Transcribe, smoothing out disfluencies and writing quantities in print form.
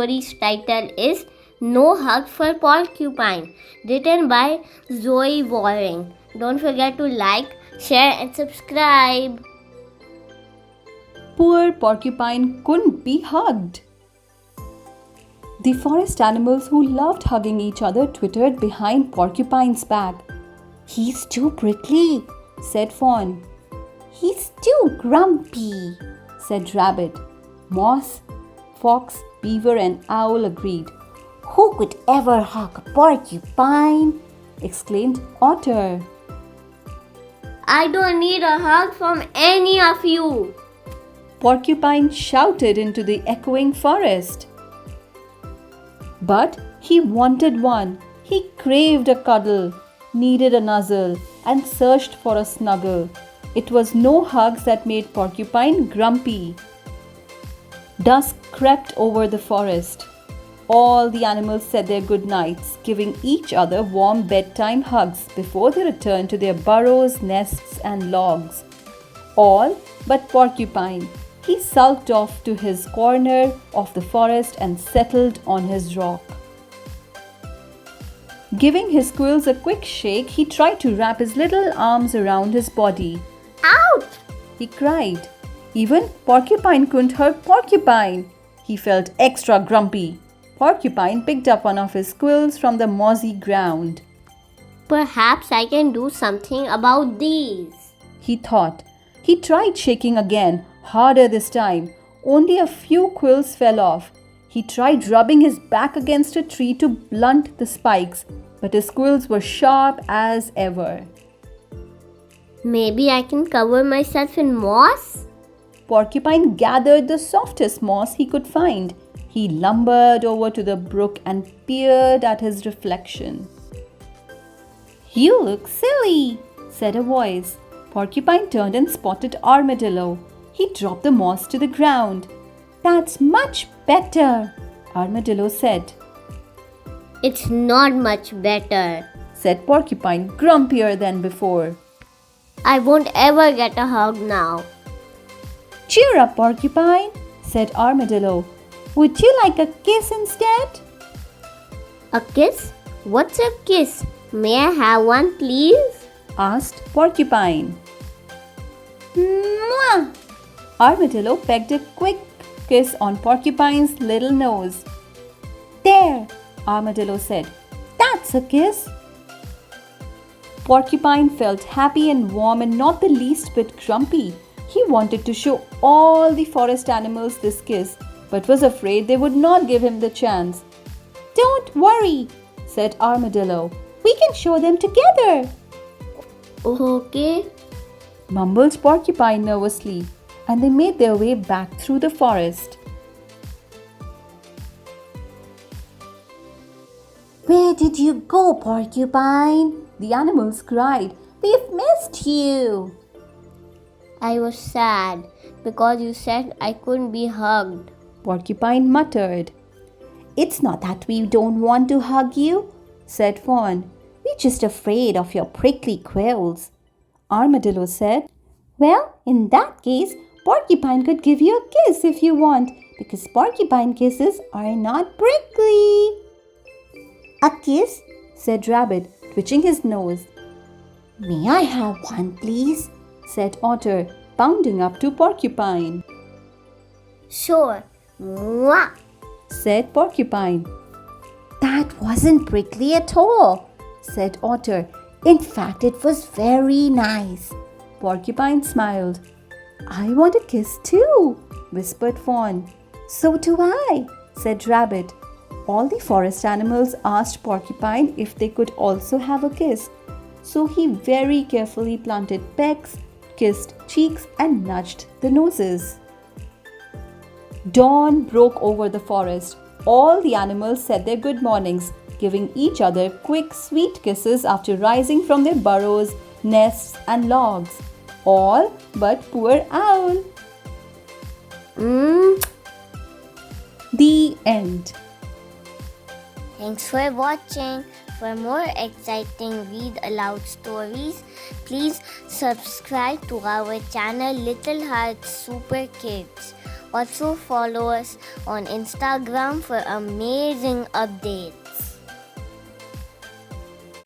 story's title is No Hug for Porcupine, written by Zoe Waring. Don't forget to like, share and subscribe. Poor Porcupine couldn't be hugged. The forest animals who loved hugging each other twittered behind Porcupine's back. "He's too prickly," said Fawn. "He's too grumpy," said Rabbit. Mouse, Fox, Beaver and Owl agreed. "Who could ever hug a porcupine?" exclaimed Otter. I don't need a hug from any of you. Porcupine shouted into the echoing forest. But he wanted one. He craved a cuddle, needed a nuzzle, and searched for a snuggle. It was no hugs that made Porcupine grumpy. Dusk crept over the forest. All the animals said their good nights, giving each other warm bedtime hugs before they returned to their burrows, nests, and logs. All but Porcupine. He sulked off to his corner of the forest and settled on his rock. Giving his quills a quick shake, he tried to wrap his little arms around his body. Ouch! He cried. Even Porcupine couldn't hurt Porcupine. He felt extra grumpy. Porcupine picked up one of his quills from the mossy ground. Perhaps I can do something about these, he thought. He tried shaking again, harder this time. Only a few quills fell off. He tried rubbing his back against a tree to blunt the spikes, but his quills were sharp as ever. Maybe I can cover myself in moss? Porcupine gathered the softest moss he could find. He lumbered over to the brook and peered at his reflection. "You look silly," said a voice. Porcupine turned and spotted Armadillo. He dropped the moss to the ground. "That's much better," Armadillo said. It's not much better, said Porcupine, grumpier than before. I won't ever get a hug now. "Cheer up, Porcupine," said Armadillo. "Would you like a kiss instead?" A kiss? What's a kiss? May I have one, please? asked Porcupine. "Mwah!" Armadillo pecked a quick kiss on Porcupine's little nose. "There," Armadillo said. "That's a kiss." Porcupine felt happy and warm and not the least bit grumpy. He wanted to show all the forest animals this kiss, but was afraid they would not give him the chance. "Don't worry," said Armadillo. "We can show them together." Okay, mumbled Porcupine nervously, and they made their way back through the forest. "Where did you go, Porcupine?" the animals cried. "We've missed you." I was sad because you said I couldn't be hugged. Porcupine muttered. "It's not that we don't want to hug you," said Fawn. "We're just afraid of your prickly quills." Armadillo said, "Well, in that case, Porcupine could give you a kiss if you want, because porcupine kisses are not prickly." "A kiss?" said Rabbit, twitching his nose. "May I have one, please?" said Otter, bounding up to Porcupine. Sure. Mwah! said Porcupine. "That wasn't prickly at all," said Otter. "In fact, it was very nice." Porcupine smiled. "I want a kiss too," whispered Fawn. "So do I," said Rabbit. All the forest animals asked Porcupine if they could also have a kiss. So he very carefully planted pecks, kissed cheeks, and nudged the noses. Dawn broke over the forest. All the animals said their good mornings, giving each other quick, sweet kisses after rising from their burrows, nests, and logs. All but poor Owl. The end. Thanks for watching. For more exciting read aloud stories, please subscribe to our channel Little Hearts Super Kids. Also follow us on Instagram for amazing updates.